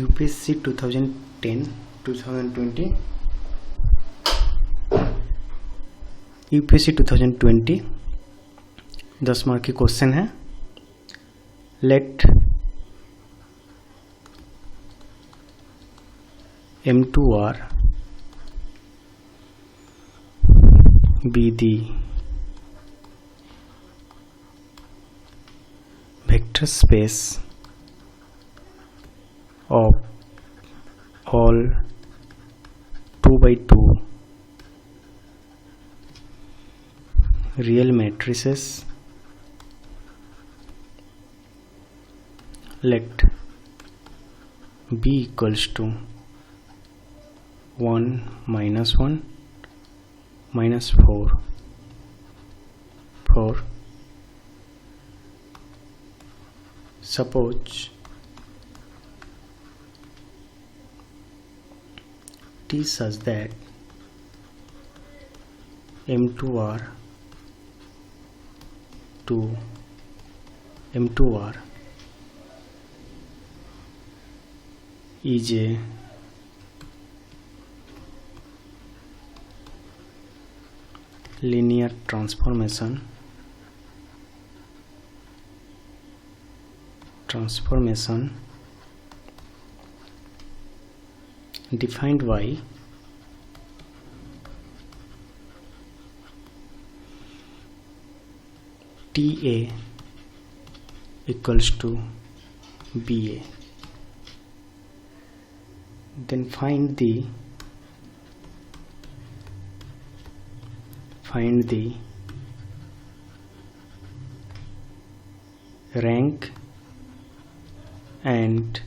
UPSC 2010-2020 UPSC 2020 10 mark की question है। Let M2R be the vector space of all 2x2 real matrices. Let B equals to 1 minus 1 minus 4 suppose T such that M2R to M2R is a linear transformation defined by TA equals to BA. Then find the rank and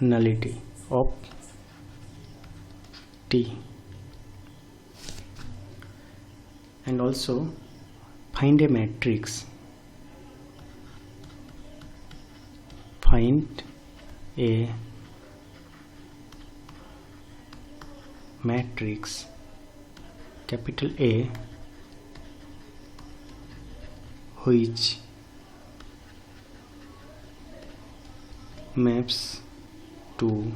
nullity of T, and also find a matrix. Find a matrix capital A which maps to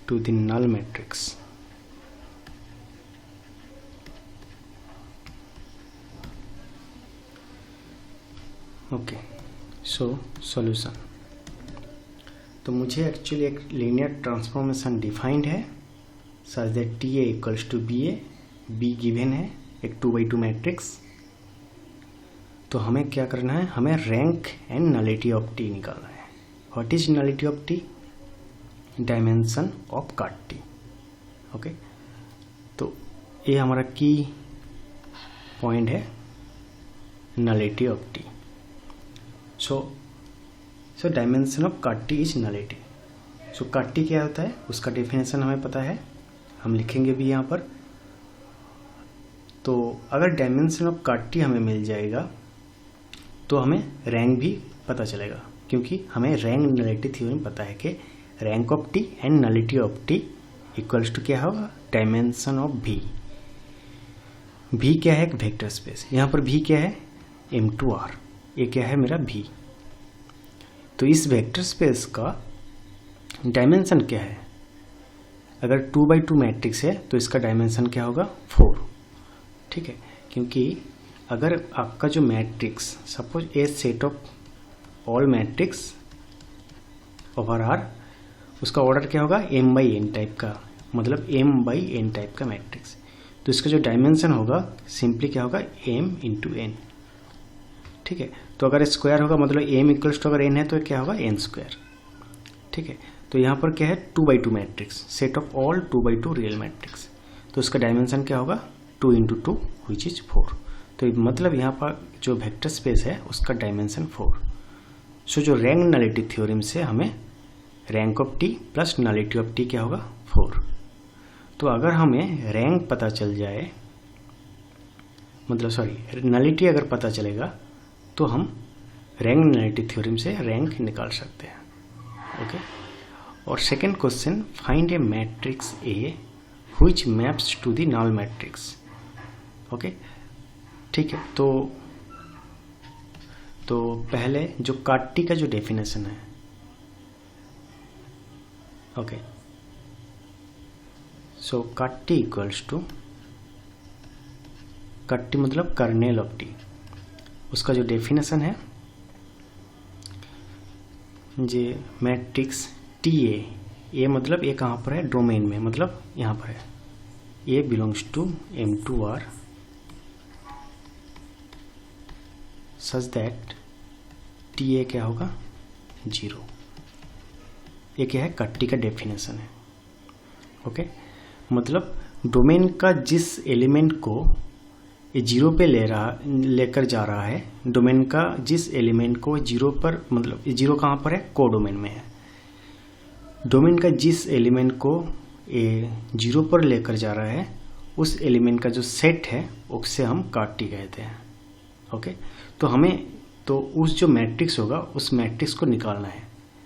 the null matrix. Okay, so solution. तो मुझे actually एक linear transformation defined है such that TA equals to BA, B given है एक 2x2 matrix. तो हमें क्या करना है, हमें rank and nullity of T निकालना है। What is nullity of T? Dimension of cart T। Okay, तो ये हमारा की पॉइंट है, nullity of T। So dimension of cart T is nullity. So cart T क्या होता है, उसका डेफिनेशन हमें पता है, हम लिखेंगे भी यहाँ पर। तो अगर डायमेंशन ऑफ कार्ट T हमें मिल जाएगा तो हमें रैंक भी पता चलेगा, क्योंकि हमें रैंक नलिटी थ्योरम पता है कि rank of T and nullity of T equals to क्या होगा, डायमेंशन ऑफ V। V क्या है, एक वेक्टर स्पेस। यहाँ पर V क्या है, M2R। ये क्या है, मेरा V। तो इस वेक्टर स्पेस का डायमेंशन क्या है, अगर 2x2 मैट्रिक्स है तो इसका डायमेंशन क्या होगा, 4। ठीक है, क्योंकि अगर आपका जो matrix suppose A set of all matrix over R, उसका ऑर्डर क्या होगा, m/n टाइप का, मतलब m/n टाइप का मैट्रिक्स। तो इसका जो डायमेंशन होगा सिंपली क्या होगा, m × n। ठीक है, तो अगर स्क्वायर होगा मतलब m इक्वल्स टू अगर n है तो क्या होगा, n²। ठीक है, तो यहाँ पर क्या है, 2x2 matrix, set of all 2x2 real matrix. तो उसका डायमेंशन क्या होगा, 2 × 2 विच इज 4। तो मतलब यहाँ पर जो वेक्टर स्पेस है उसका डायमेंशन 4। सो जो रैंक नलिटी थ्योरम से हमें rank of T plus nullity of T क्या होगा, 4। तो अगर हमें रैंक पता चल जाए, मतलब सॉरी नलिटी अगर पता चलेगा तो हम रैंक नलिटी थ्योरम से रैंक निकाल सकते हैं। ओके, और second question, find a matrix A which maps to the null matrix। Okay, ठीक है, तो तो पहले जो काटी का जो डेफिनेशन है, ओके, सो काटी इक्वल्स टू, काटी मतलब कर्नेल ऑफ टी, उसका जो डेफिनेशन है जे मैट्रिक्स टी ए मतलब ए कहाँ पर है, डोमेन में, मतलब यहाँ पर है, A belongs to M2R such that T A क्या होगा, 0। ये क्या है, कट्टी का डेफिनेशन है, ओके। मतलब डोमेन का जिस एलिमेंट को ये 0 पे लेकर जा रहा है, डोमेन का जिस एलिमेंट को 0 पर, मतलब 0 कहाँ पर है, को डोमेन में है, डोमेन का जिस एलिमेंट को ये 0 पर लेकर जा रहा है, उस एलिमेंट का जो सेट है उसे हम काटी कहते हैं, ओके। तो हमें तो उस जो मैट्रिक्स होगा उस मैट्रिक्स को निकालना है,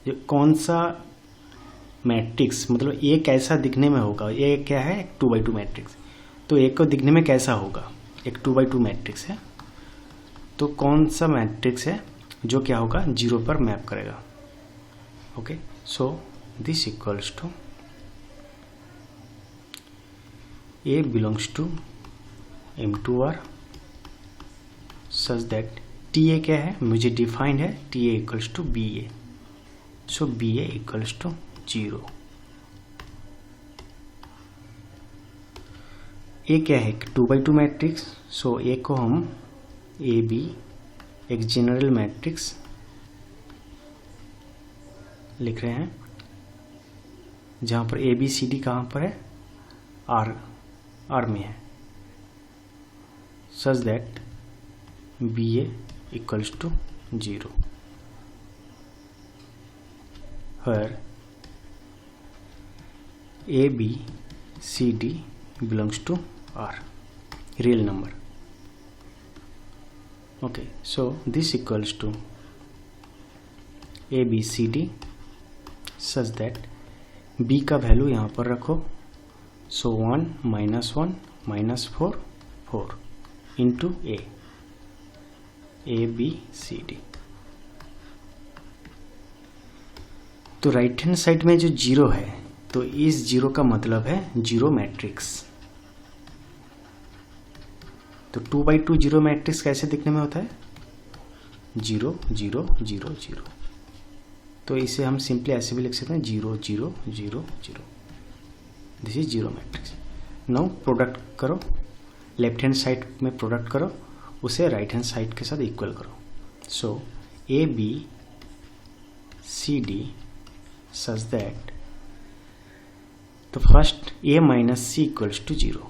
जो कौन सा मैट्रिक्स, मतलब ये कैसा दिखने में होगा, ये क्या है, 2x2 मैट्रिक्स, तो एक को दिखने में कैसा होगा, एक 2x2 मैट्रिक्स है, तो कौन सा मैट्रिक्स है जो क्या होगा, 0 पर मैप करेगा, okay. So this equals to A belongs to M2R such that TA क्या है, मुझे डिफाइंड है, TA equals to BA, so BA equals to 0। A क्या है, 2x2 मैट्रिक्स, सो A को हम AB एक जनरल मैट्रिक्स लिख रहे हैं, जहाँ पर ABCD कहाँ पर है, R में है, such that BA equals to 0, where ABCD belongs to R, real number, okay. So this equals to ABCD such that B का वैल्यू यहाँ पर रखो, सो 1 -1 -4 4 इंटू ABCD। तो राइट हैंड साइड में जो 0 है, तो इस 0 का मतलब है 0 मैट्रिक्स। तो 2x2 0 मैट्रिक्स कैसे दिखने में होता है, 0 0 0 0, तो इसे हम सिंपली ऐसे भी लिख सकते हैं 0 0 0 0, this is 0 matrix. Now product करो, लेफ्ट हैंड साइड में प्रोडक्ट करो, उसे राइट हैंड साइड के साथ इक्वल करो, सो ABCD सच दैट, तो first A minus C equals to 0,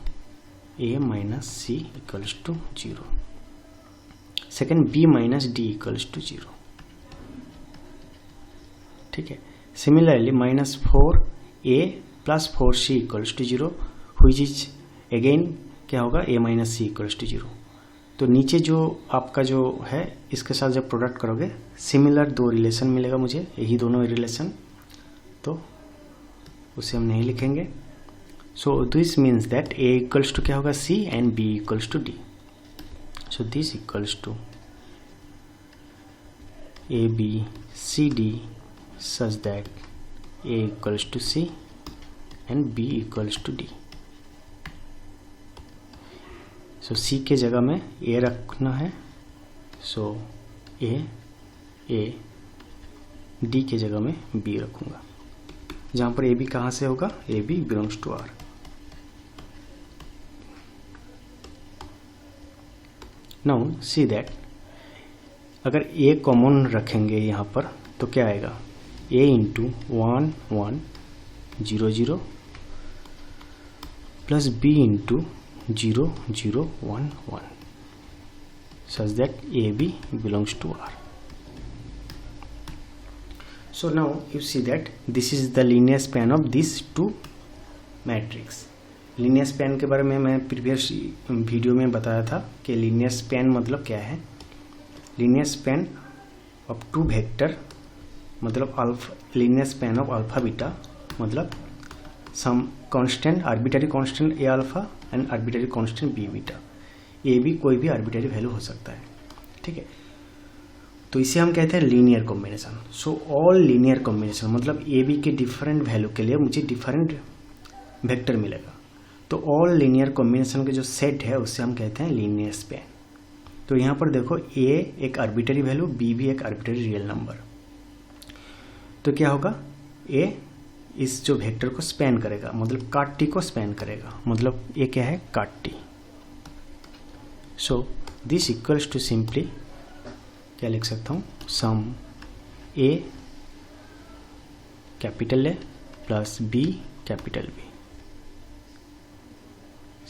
A minus C equals to 0, second B minus D equals to 0, ठीक है। Similarly -4A plus 4C equals to 0, which is again क्या होगा, A minus C equals to 0। तो नीचे जो आपका जो है, इसके साथ जब प्रोडक्ट करोगे सिमिलर 2 रिलेशन मिलेगा मुझे, यही दोनों रिलेशन, तो उसे हम नहीं लिखेंगे। So this means that A equals to क्या होगा, C and B equals to D, so this equals to ABCD such that A equals to C and B equals to D। so C के जगह में A रखना है, so A D के जगह में B रखूंगा, जहाँ पर AB कहाँ से होगा, AB belongs to R। now see that अगर A कॉमन रखेंगे यहाँ पर तो क्या आएगा, A into 1 1 0 0 plus B into 0 0 1 1 such that AB belongs to R। So now you see that this is the linear span of these two matrix। Linear span के बारे में मैं प्रीवियस वीडियो में बताया था कि लीनियर स्पैन मतलब क्या है। लीनियर स्पैन ऑफ 2 वेक्टर मतलब alpha, linear span of alpha beta मतलब some constant, arbitrary constant A alpha and arbitrary constant B beta. A भी कोई भी आर्बिट्ररी वैल्यू हो सकता है, ठीक है। तो इसे हम कहते हैं linear combination. So all linear combination मतलब ए बी के डिफरेंट वैल्यू के लिए मुझे डिफरेंट वेक्टर मिलेगा। तो ऑल लीनियर कॉम्बिनेशन के जो सेट है उससे हम कहते हैं लीनियर स्पैन। तो यहाँ पर देखो ए एक आर्बिट्ररी वैल्यू, बी भी एक आर्बिट्ररी रियल नंबर। तो क्या होगा, ए इस जो वेक्टर को स्पैन करेगा, मतलब काट टी को स्पैन करेगा, मतलब ये क्या है, cot T. So this equals to simply क्या लिख सकता हूँ, some A capital A plus B capital B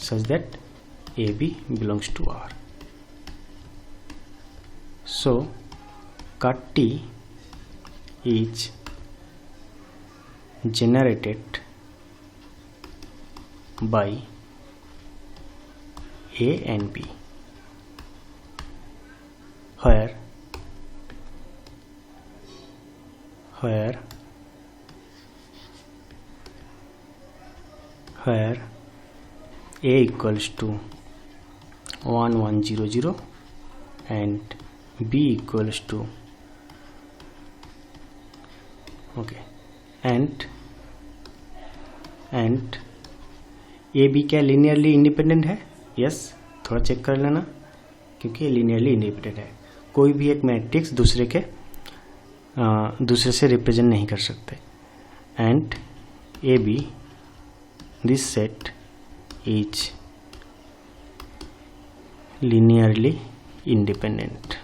such that AB belongs to R. So cut T is generated by A and B, where A equals to 1 1 0 0 and B equals to and A B क्या linearly independent है? Yes, थोड़ा check कर लेना क्योंकि linearly independent है। कोई भी एक मैट्रिक्स दूसरे से रिप्रेजेंट नहीं कर सकते। And A B this set is linearly independent.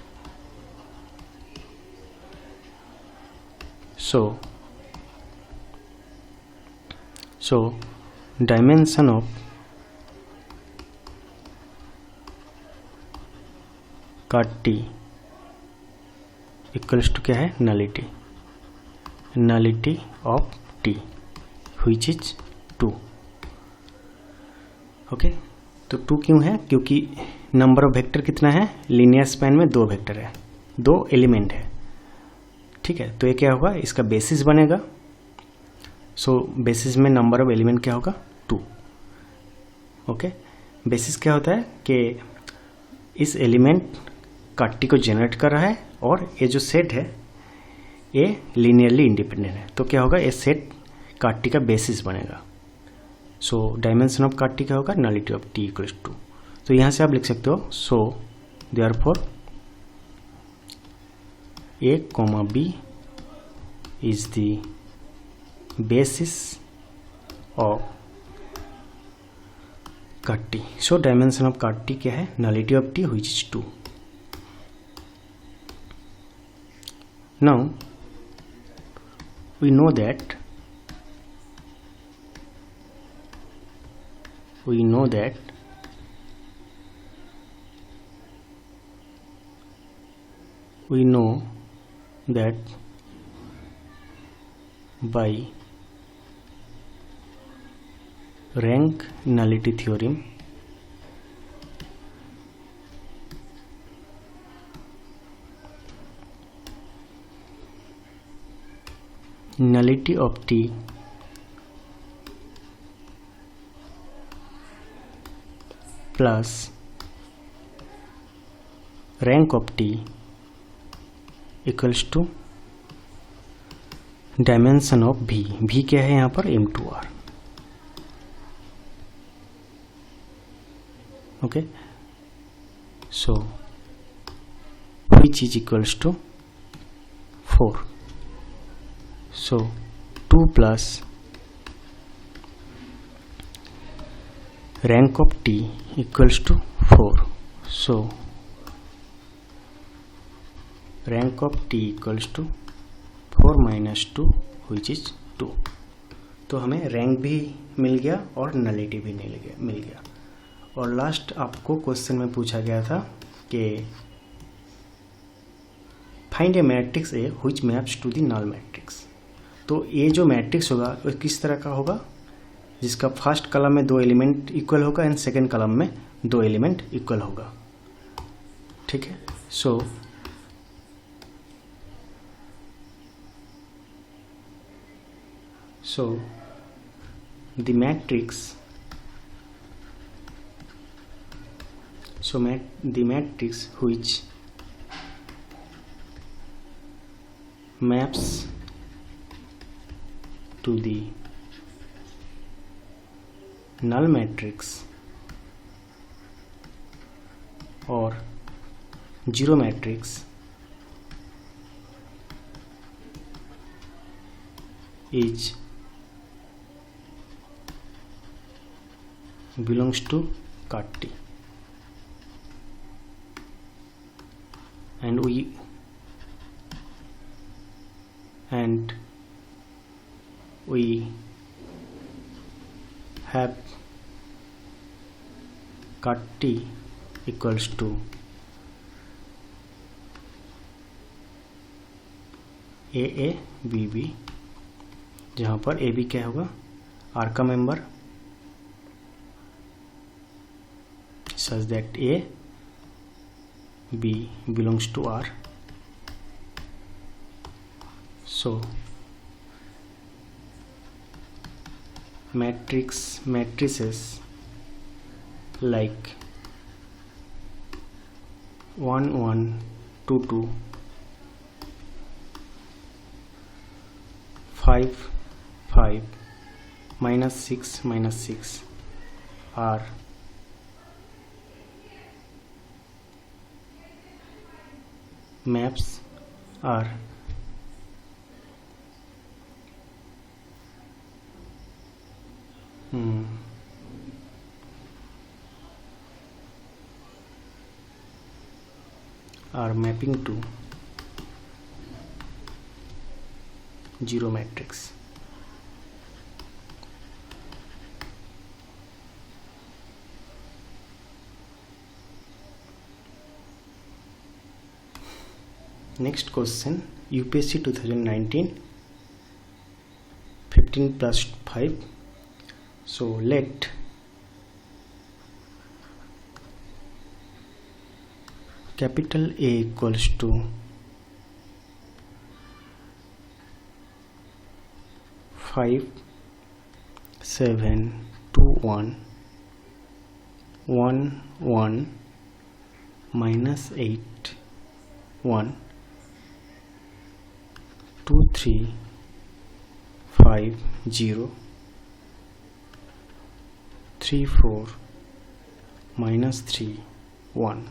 So dimension of cut T equals to क्या है, nullity of T which is 2। Okay, तो 2 क्यों है? क्योंकि नंबर ऑफ वेक्टर कितना है, लीनियर स्पैन में 2 वेक्टर है, 2 एलिमेंट है। ठीक है, तो ये क्या होगा, इसका बेसिस बनेगा। सो बेसिस में नंबर ऑफ एलिमेंट क्या होगा, 2। ओके, बेसिस क्या होता है कि इस एलिमेंट काटी को जनरेट कर रहा है और ये जो सेट है ये लीनियरली इंडिपेंडेंट है। तो क्या होगा, ये सेट काटी का बेसिस बनेगा। So dimension of ker T क्या होगा, nullity of T equals to. तो यहाँ से आप लिख सकते हो, so therefore A comma B is the basis of ker T. So dimension of ker T क्या है, nullity of T which is 2। Now we know that by rank nullity theorem nullity of T plus rank of T equals to dimension of V। V क्या है यहाँ पर, M2R। Okay, so which is equals to 4। so 2 plus rank of T equals to 4। so rank of T equals to 4 minus 2 which is 2। तो हमें rank भी मिल गया और nullity भी मिल गया। और लास्ट आपको क्वेश्चन में पूछा गया था कि find a matrix A which maps to the null matrix. तो ये जो मैट्रिक्स होगा वो किस तरह का होगा, जिसका फर्स्ट कॉलम में 2 एलिमेंट इक्वल होगा एंड सेकेंड कॉलम में 2 एलिमेंट इक्वल होगा। ठीक है, सो the matrix which maps to the null matrix or zero matrix is belongs to card T, and we have card T equals to AA BB, जहाँ पर AB क्या होगा, R का member, such that A B belongs to R. So matrices like 1 1 2 2 5 5 -6 are maps are mapping to zero matrix. Next question, UPSC 2019 15 plus 5. So let capital A equals to 5 7 2 1 1 1 -8 1 2 3 5 0 3 4 -3 1.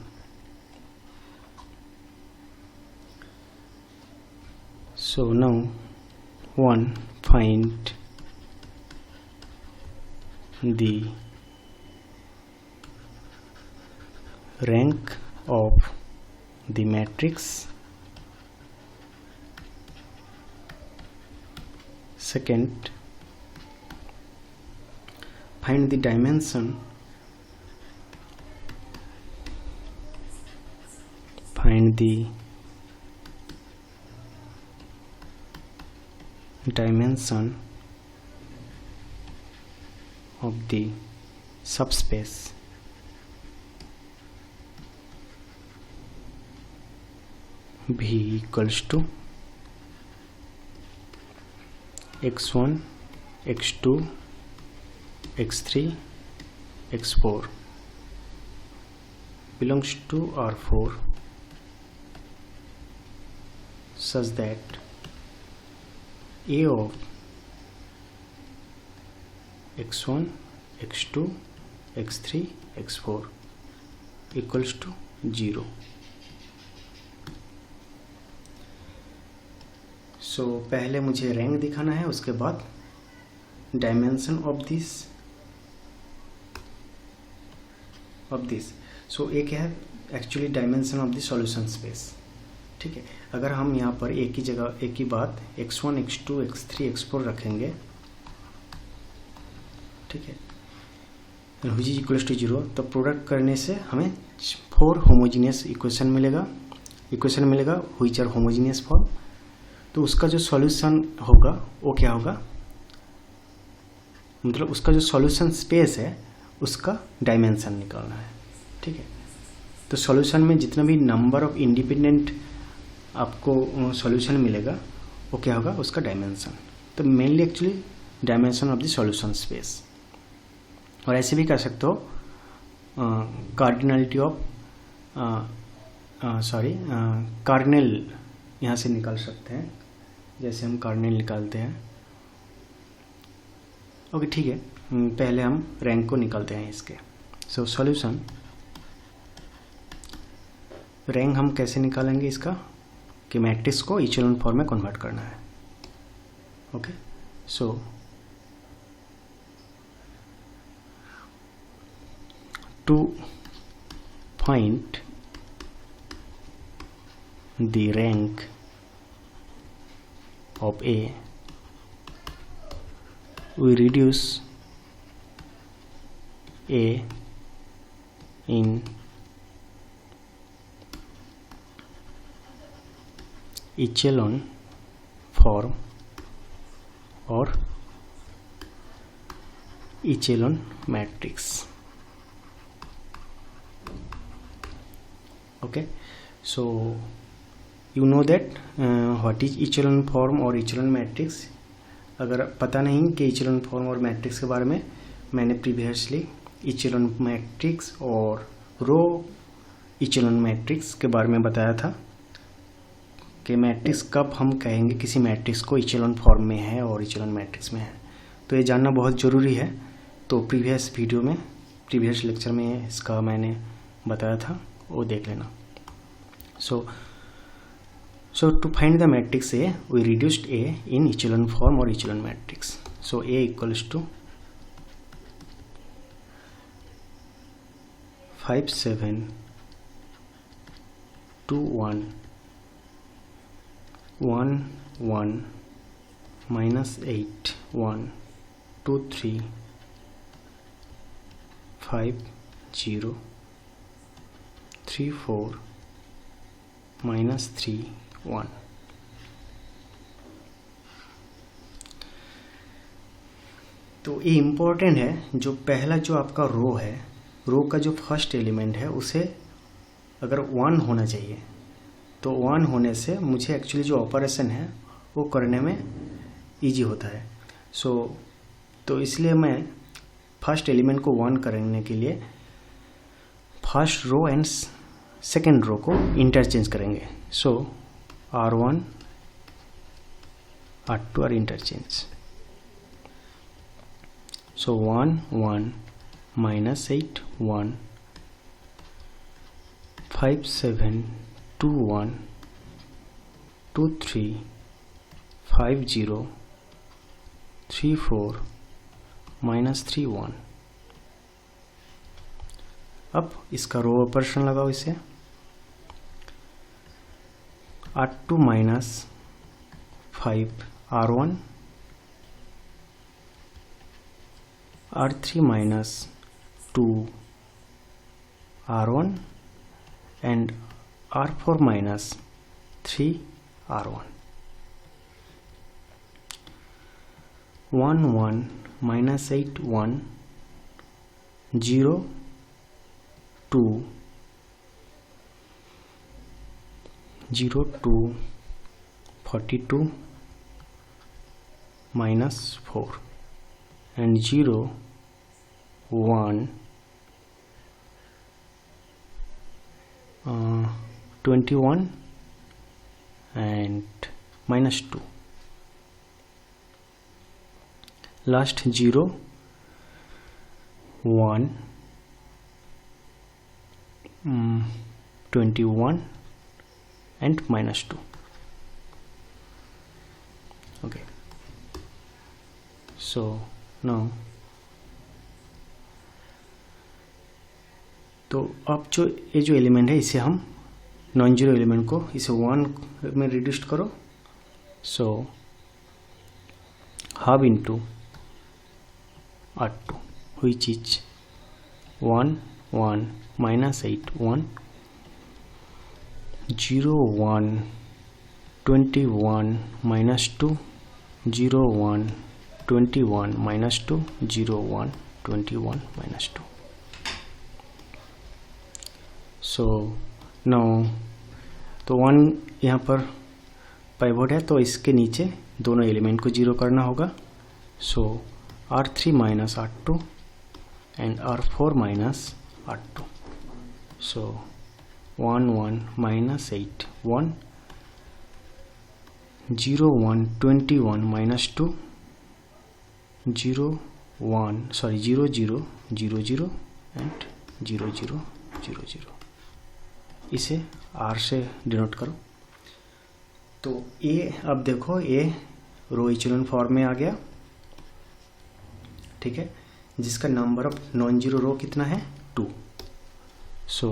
So now find the rank of the matrix. Second, find the dimension. Find the dimension of the subspace V equals to x1 x2 x3 x4 belongs to R4 such that A of x1 x2 x3 x4 equals to 0. So पहले मुझे rank दिखाना है, उसके बाद dimension of this so एक है actually dimension of the solution space. ठीक है, अगर हम यहाँ पर एक ही जगह एक ही बात x1 x2 x3 x4 रखेंगे, ठीक है, व्हिच इज इक्वल्स टू 0, तो प्रोडक्ट करने से हमें 4 होमोजीनियस इक्वेशन मिलेगा व्हिच आर होमोजीनियस फॉर्म. तो उसका जो सॉल्यूशन होगा वो क्या होगा, मतलब उसका जो सॉल्यूशन स्पेस है उसका डायमेंशन निकालना है. ठीक है, तो सॉल्यूशन में जितना भी नंबर ऑफ इंडिपेंडेंट आपको सॉल्यूशन मिलेगा वो क्या होगा, उसका डायमेंशन. तो mainly actually dimension of the solution space. और ऐसे भी कर सकते हो कार्डिनलिटी ऑफ कार्डिनल यहाँ से निकाल सकते हैं. जैसे हम कार्डिनल निकालते हैं। ओके ठीक है, पहले हम रैंक को निकालते हैं इसके। सो सॉल्यूशन, रैंक हम कैसे निकालेंगे इसका कि मैट्रिक्स को इचेलॉन फॉर्म में कन्वर्ट करना है। Okay, so to find the rank of A, we reduce A in echelon form or echelon matrix. Okay, so you know that what is echelon form और echelon matrix। अगर पता नहीं कि echelon form और matrix के बारे में, मैंने previously echelon matrix और रो echelon matrix के बारे में बताया था कि मैट्रिक्स कब हम कहेंगे किसी मैट्रिक्स को echelon form में है और echelon matrix में है। तो ये जानना बहुत ज़रूरी है। तो प्रीवियस वीडियो में, प्रीवियस लेक्चर में इसका मैंने बताया था, वो देख लेना। So to find the matrix A, we reduced A in echelon form or echelon matrix. So A equals to 5 7 2 1 1 1 minus 8 1 2 3 5 0 3 4 minus 3 1। तो ये इम्पोर्टेंट है। जो पहला जो आपका रो है, रो का जो फर्स्ट एलिमेंट है उसे अगर 1 होना चाहिए, तो 1 होने से मुझे एक्चुअली जो ऑपरेशन है वो करने में इजी होता है। तो इसलिए मैं फर्स्ट एलिमेंट को 1 करने के लिए first row and second row को इंटरचेंज करेंगे। सो R1 R2 are interchange. So 1 1 minus 8 1 5 7 2 1 2 3 5 0 3 4 minus 3 1। अब इसका रो ऑपरेशन लगाओ इसे। R2 minus 5 R1 R3 minus 2 R1 and R4 minus 3 R1। 1 1 minus 8 1 0 2 0 2 42 minus 4 and 0 1 21 and minus 2। last 0 1 21 and minus 2। okay, so now तो अब ये जो element है इसे हम नॉन जीरो एलिमेंट को इसे 1 में रिड्यूस करो। So half into R2 which is 1 1 minus 8 1 0 1 21 minus 2 0 1 21 minus 2 0 1 21 minus 2। So now तो 1 यहाँ पर पाइवोट है तो इसके नीचे दोनों एलिमेंट को 0 करना होगा। सो R3 minus R2 and R4 minus R2। So 1 1 minus 8 1 0 1 21 minus 2 0 1 sorry 0 0 0 0 and 0 0 0 0। इसे R से डिनोट करो। तो A अब देखो A रो इचेलॉन फॉर्म में आ गया, ठीक है, जिसका नंबर ऑफ नॉन जीरो रो कितना है 2। सो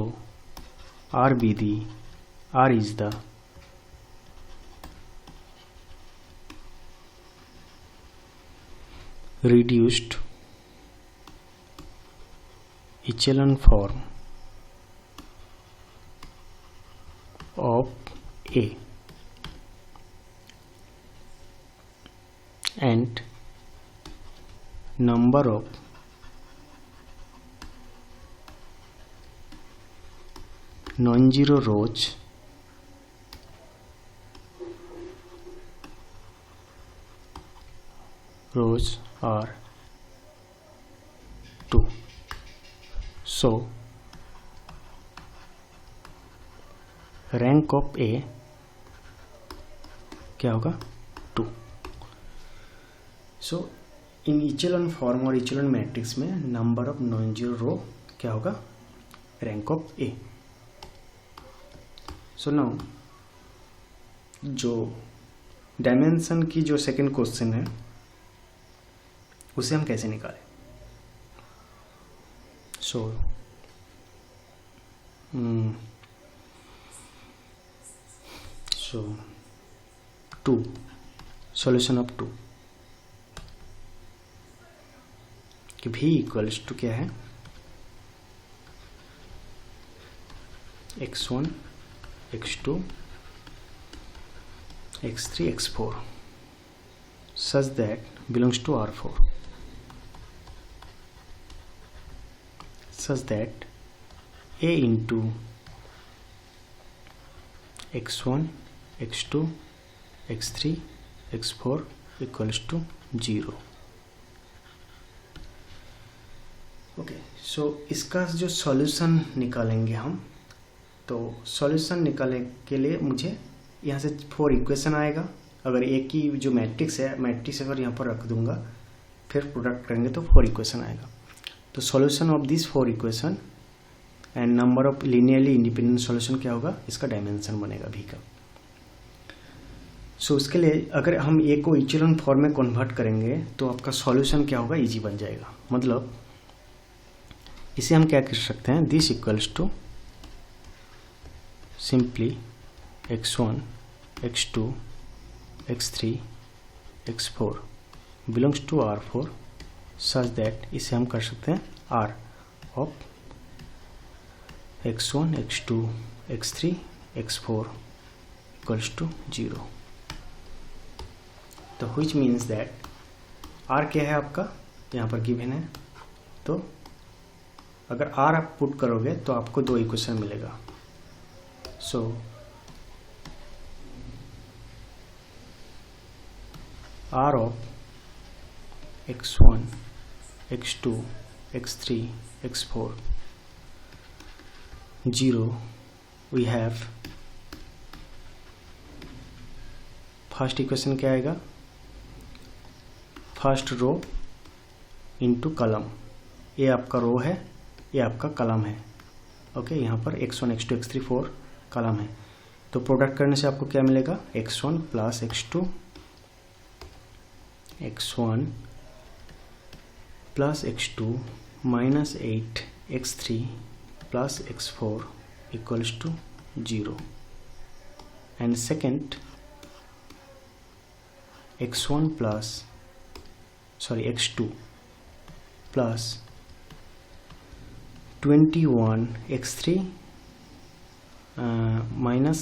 R is the reduced echelon form of A and number of non-zero rows are 2। So rank of A क्या होगा 2। सो इन इचेलॉन फॉर्म और इचेलॉन मैट्रिक्स में नंबर ऑफ नॉन जीरो रो क्या होगा rank of A. So now जो dimension की जो second question है उसे हम कैसे निकालें। सो टू सॉल्यूशन ऑफ 2 कि v इक्वल्स टू क्या है x1 x2 x3 x4 such that belongs to R4 such that A into x1 x2 x3 x4 equals to 0। Okay, सो इसका जो सॉल्यूशन निकालेंगे हम, तो सॉल्यूशन निकालने के लिए मुझे यहाँ से 4 इक्वेशन आएगा। अगर एक की जो मैट्रिक्स अगर यहाँ पर रख दूंगा फिर प्रोडक्ट करेंगे तो 4 इक्वेशन आएगा। तो solution of this 4 equation and number of linearly independent solution क्या होगा, इसका डायमेंशन बनेगा v का। सो उसके लिए अगर हम ए को इचेलॉन फॉर्म में कन्वर्ट करेंगे तो आपका सॉल्यूशन क्या होगा इजी बन जाएगा। मतलब इसे हम क्या कर सकते हैं, this equals to simply x1 x2 x3 x4 belongs to R4 such that इसे हम कर सकते हैं R of x1 x2 x3 x4 equals to 0। तो व्हिच मीन्स दैट R क्या है आपका यहाँ पर गिवन है, तो अगर R आप पुट करोगे तो आपको 2 इक्वेशन मिलेगा। So R of x1 x2 x3 x4 0 we have first equation क्या आएगा, फर्स्ट रो इनटू कॉलम, ये आपका रो है ये आपका कॉलम है। ओके, यहाँ पर x1 x2 x3 4 कॉलम है, तो प्रोडक्ट करने से आपको क्या मिलेगा x1 plus x2 x1 plus x2 minus 8 x3 plus x4 equals to 0 and second x1 plus x2 plus 21 x3 minus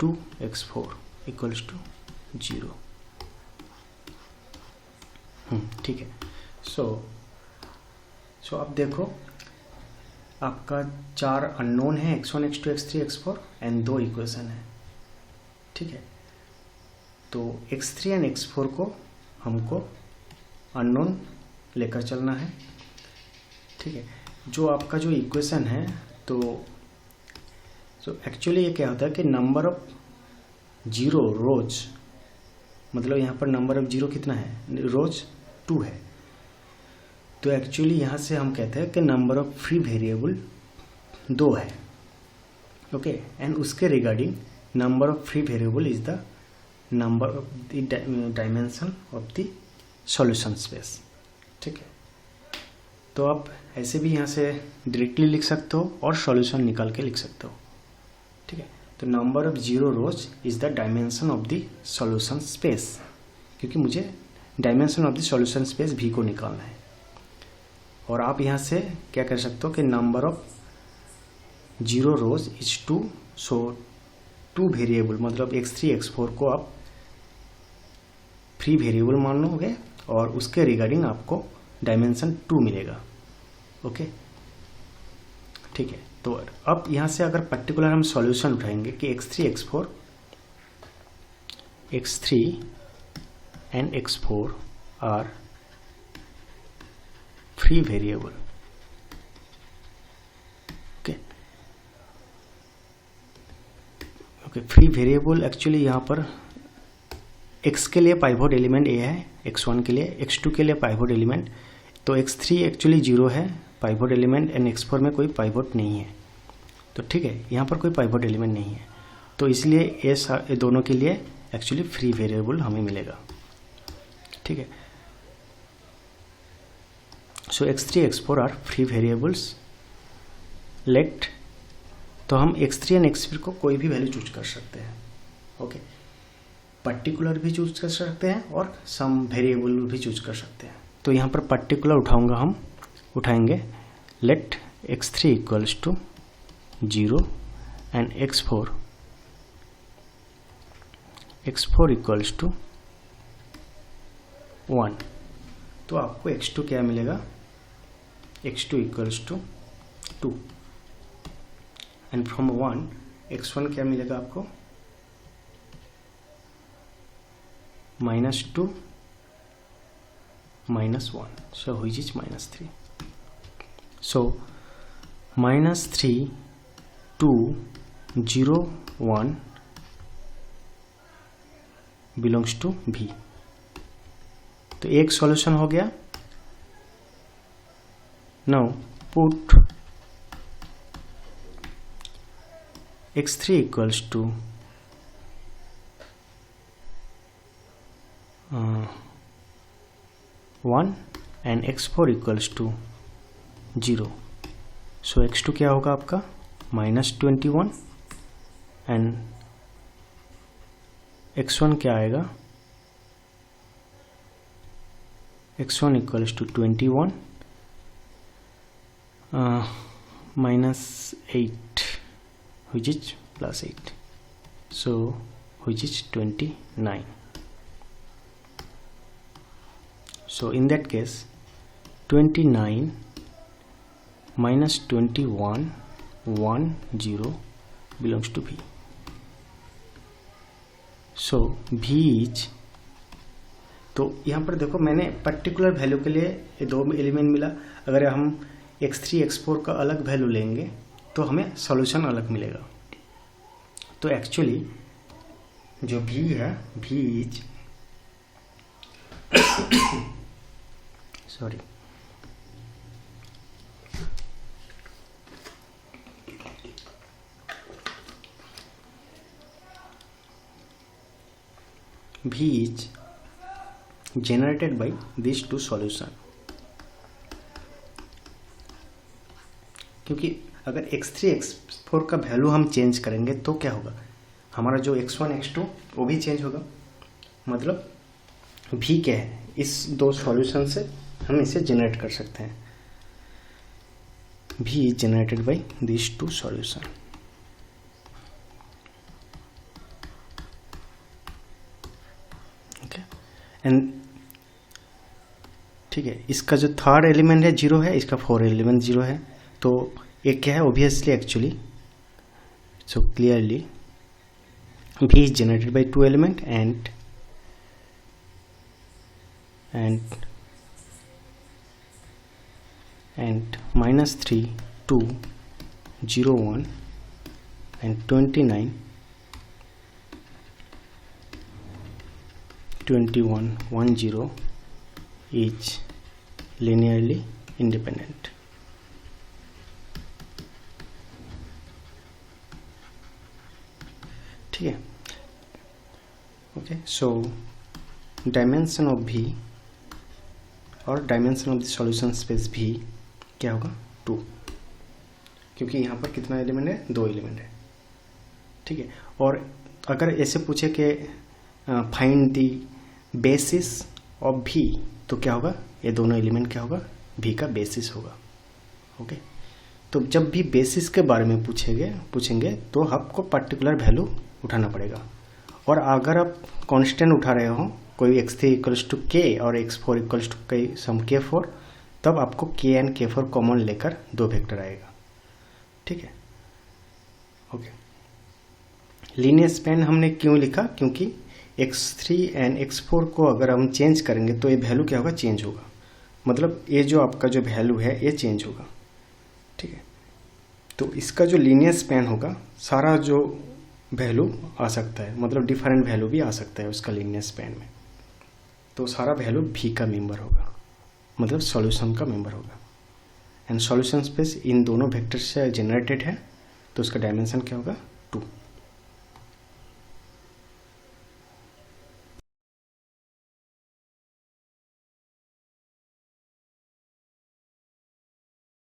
2 x4 equals to 0। ठीक है। सो आप देखो आपका 4 अननोन है x1 x2 x3 x4 and 2 equation है। ठीक है, तो x3 एंड x4 को हमको अननोन लेकर चलना है। ठीक है, जो आपका जो इक्वेशन है तो एक्चुअली ये क्या होता है कि नंबर ऑफ जीरो रोज मतलब यहाँ पर नंबर ऑफ जीरो कितना है, रोज 2 है। तो एक्चुअली यहाँ से हम कहते हैं कि नंबर ऑफ फ्री वेरिएबल 2 है। ओके, एंड उसके regarding number of free variable is the number of the dimension of the solution space. ठीक है, तो आप ऐसे भी यहाँ से डायरेक्टली लिख सकते हो और सॉल्यूशन निकाल के लिख सकते हो। ठीक है, तो number of zero rose is the dimension of the solution space, क्योंकि मुझे dimension of the solution space भी को निकालना है। और आप यहाँ से क्या कर सकते हो कि number of zero rose is 2, so 2 variable मतलब x3 x4 को आप फ्री वेरिएबल मान लोगे और उसके रिगार्डिंग आपको डायमेंशन 2 मिलेगा। ओके, ठीक है। तो अब यहाँ से अगर पर्टिकुलर हम सॉल्यूशन उठाएंगे कि x3 and x4 are free variable. Okay, free variable actually यहाँ पर x के लिए पाइवोट एलिमेंट a है, x1 के लिए, x2 के लिए पाइवोट एलिमेंट, तो x3 एक्चुअली 0 है पाइवोट एलिमेंट, एंड x4 में कोई पाइवोट नहीं है। तो ठीक है, यहाँ पर कोई पाइवोट एलिमेंट नहीं है, तो इसलिए ये दोनों के लिए एक्चुअली फ्री वेरिएबल हमें मिलेगा। ठीक है, so x3 x4 are free variables let. तो हम x3 एंड x4 को कोई भी वैल्यू चूज कर सकते हैं। ओके, पर्टिकुलर भी चूज कर सकते हैं और सम वेरिएबल भी चूज कर सकते हैं। तो यहाँ पर पर्टिकुलर उठाएंगे let x3 equals to 0 and x4 equals to 1। तो आपको x2 क्या मिलेगा, x2 equals to 2 and from 1 x1 क्या मिलेगा आपको, -2 -1, so which is -3. So -3 2 0 1 belongs to V। तो एक सॉल्यूशन हो गया। Now put x3 equals to 1 and x4 equals to 0। So x2 क्या होगा आपका, -21 एंड x1 क्या आएगा, x1 equals to 21 -8 which is +8, so which is 29. So in that case 29 -21 1 0 belongs to V. So V is, तो यहाँ पर देखो मैंने पर्टिकुलर वैल्यू के लिए ये 2 एलिमेंट मिला। अगर हम x3 x4 का अलग वैल्यू लेंगे तो हमें सॉल्यूशन अलग मिलेगा। तो एक्चुअली जो V है, V is sorry V is generated by these two solution। क्योंकि अगर x3 x4 का वैल्यू हम चेंज करेंगे तो क्या होगा, हमारा जो x1 x2 वो भी चेंज होगा। मतलब V क्या है, इस 2 सॉल्यूशन से हम इसे जनरेट कर सकते हैं। V is generated by these 2 solution। Okay, and ठीक है, इसका जो थर्ड एलिमेंट है 0 है, इसका 4 एलिमेंट 0 है, तो एक क्या है obviously actually, so clearly V is generated by 2 element and -3 2 0 1 and 29 21, 10 each linearly independent. ठीक है, okay. So dimension of V और dimension of the solution space भी क्या होगा 2, क्योंकि यहाँ पर कितना एलिमेंट है, 2 एलिमेंट है. ठीक है. और अगर ऐसे पूछे कि find the basis of V, तो क्या होगा, ये दोनों एलिमेंट क्या होगा, V का बेसिस होगा. ओके. तो जब भी बेसिस के बारे में पूछेंगे तो आपको पर्टिकुलर वैल्यू उठाना पड़ेगा. और अगर आप कांस्टेंट उठा रहे हो, कोई x3 इक्वल्स टू k और x4 इक्वल्स टू कई सम k4, तब आपको k एंड k4 कॉमन लेकर 2 वेक्टर आएगा. ठीक है, ओके. लीनियर स्पैन हमने क्यों लिखा, क्योंकि x3 एंड x4 को अगर हम चेंज करेंगे तो ये वैल्यू क्या होगा, चेंज होगा. मतलब ये जो आपका जो वैल्यू है ये चेंज होगा. ठीक है. तो इसका जो लीनियर स्पैन होगा, सारा जो वैल्यू आ सकता है, मतलब डिफरेंट वैल्यू भी आ सकता है उसका लीनियर स्पैन में. तो सारा वैल्यू V का मेंबर होगा, मतलब सॉल्यूशन का मेंबर होगा. एंड सॉल्यूशन स्पेस इन दोनों वेक्टर से जनरेटेड है, तो उसका डायमेंशन क्या होगा, 2.